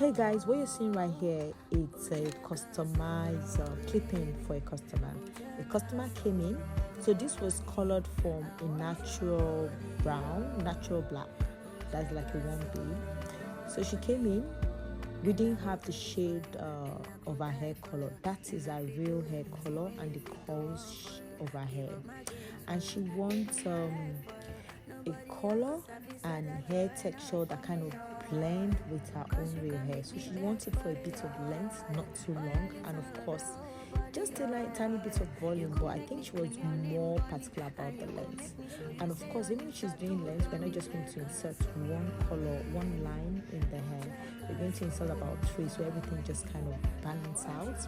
Hey guys, what you're seeing right here, it's a customized clipping for a customer. A customer came in, so this was colored from a natural brown, natural black. That's like a 1B. So she came in, we didn't have the shade of her hair color. That is her real hair color and the curls of her hair. And she wants a color and hair texture that kind of blend with her own real hair. So she wanted for a bit of length, not too long, and of course just a tiny bit of volume, but I think she was more particular about the length. And of course, even if she's doing length, we're not just going to insert one color, one line in the hair. We're going to insert about three, so everything just kind of balance out.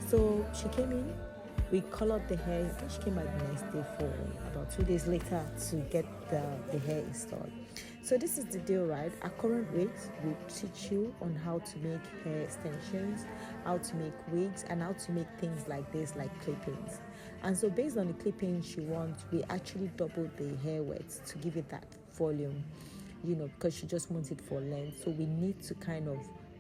So she came in, we colored the hair. I think she came back the next day for about 2 days later to get the hair installed. So this is the deal, right? At current rates, we teach you on how to make hair extensions, how to make wigs, and how to make things like this, like clippings. And so based on the clippings she wants, we actually doubled the hair width to give it that volume, because she just wants it for length. So we need to kind of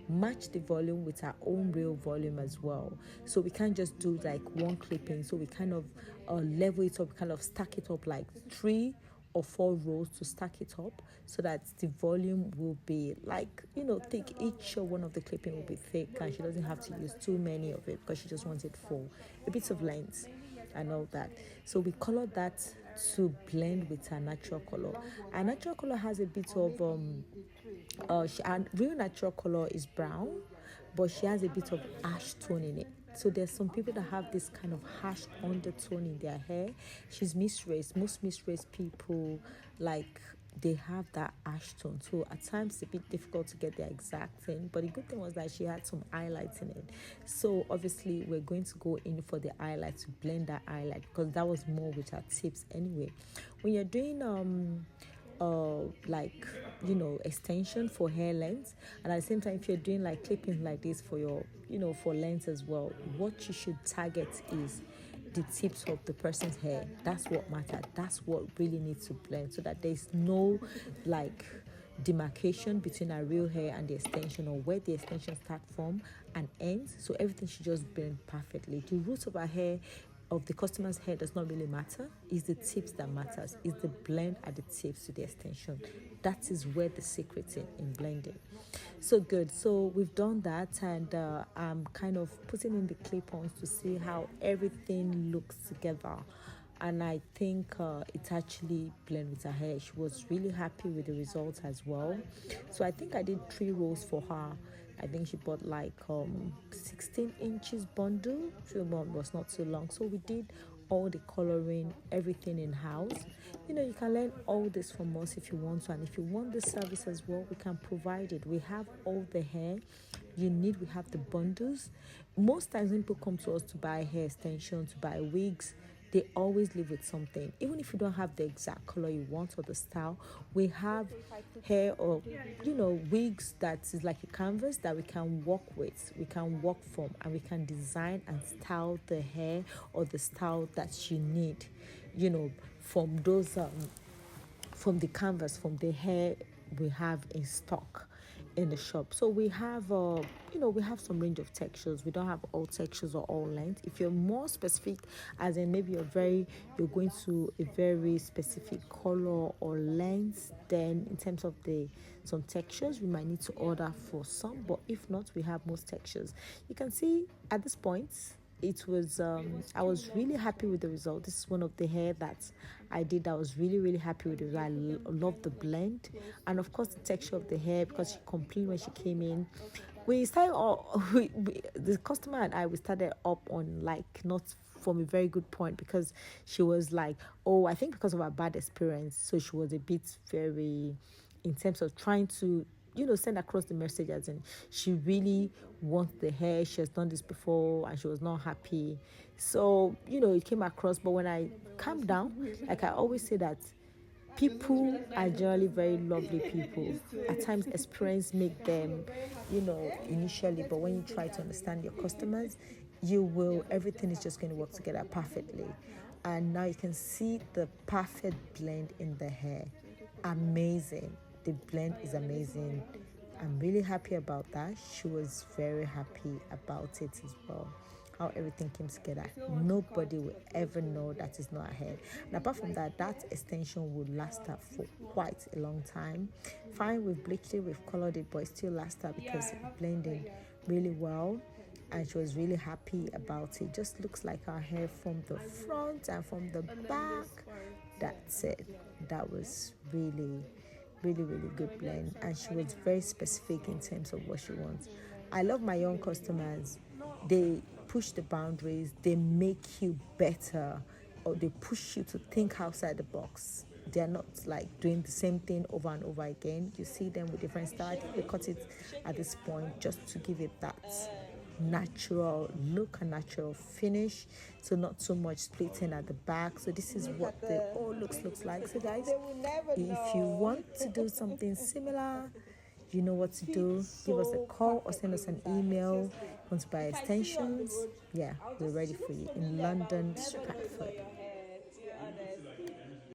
match the volume with our own real volume as well. So we can't just do like one clipping. So we kind of level it up, kind of stack it up like 3 or 4 rows to stack it up so that the volume will be like, thick. Each one of the clipping will be thick and she doesn't have to use too many of it because she just wants it for a bit of length and all that. So we colored that to blend with her natural color. Our natural color has a bit of her real natural color is brown, but she has a bit of ash tone in it. So there's some people that have this kind of harsh undertone in their hair. She's mixed race. Most mixed race people, like, they have that ash tone. So at times it's a bit difficult to get the exact thing. But the good thing was that she had some highlights in it. So obviously we're going to go in for the highlight to blend that highlight because that was more with her tips anyway. When you're doing extension for hair length, and at the same time if you're doing like clipping like this for your for length as well, what you should target is the tips of the person's hair. That's what matters. That's what really needs to blend so that there's no like demarcation between our real hair and the extension, or where the extension start from and ends. So everything should just blend perfectly. The roots of our hair, of the customer's hair, does not really matter. It's the tips that matters. It's the blend at the tips to the extension. That is where the secret in blending. So good. So we've done that, and I'm kind of putting in the clip-ons to see how everything looks together. And I think it actually blended with her hair. She was really happy with the results as well. So I think I did 3 rows for her. I think she bought like 16 inches bundle. So it was not too long. So we did all the coloring, everything in house. You can learn all this from us if you want to, and if you want the service as well, we can provide it. We have all the hair you need. We have the bundles. Most times when people come to us to buy hair extensions, to buy wigs, they always leave with something. Even if you don't have the exact color you want or the style, we have hair or wigs that is like a canvas that we can work with, we can work from, and we can design and style the hair or the style that you need, from those from the canvas, from the hair we have in stock in the shop. So we have we have some range of textures. We don't have all textures or all length. If you're more specific, as in maybe you're going to a very specific color or length, then in terms of some textures we might need to order for some, but if not, we have most textures. You can see at this point it was I was really happy with the result. This is one of the hair that I did. I was really, really happy with it. I love the blend, and of course the texture of the hair, because she complained when she came in. We started the customer and I, we started up on like not from a very good point, because she was like, I think because of her bad experience, so she was a bit very, in terms of trying to send across the message, as in she really wants the hair. She has done this before and she was not happy. So, it came across. But when I calm down, like I always say that people are generally very lovely people. At times experience make them, initially, but when you try to understand your customers, everything is just going to work together perfectly. And now you can see the perfect blend in the hair. Amazing. The blend is amazing. I'm really happy about that. She was very happy about it as well. How everything came together. Nobody will ever know that it's not her hair. And apart from that, that extension would last her for quite a long time. Fine, we've bleached it, we've colored it, but it still lasts her because it blended really well. And she was really happy about it. Just looks like her hair from the front and from the back. That's it. That was really good blend, and she was very specific in terms of what she wants. I love my young customers. They push the boundaries, they make you better, or they push you to think outside the box. They're not like doing the same thing over and over again. You see them with different style. I think they cut it at this point just to give it that natural look and natural finish, so not so much splitting at the back. So this is what the whole looks like. So guys, if you want to do something similar, you know what to do. Give us a call or send us an email. Want to buy extensions? Yeah, we're ready for you in London, Stratford.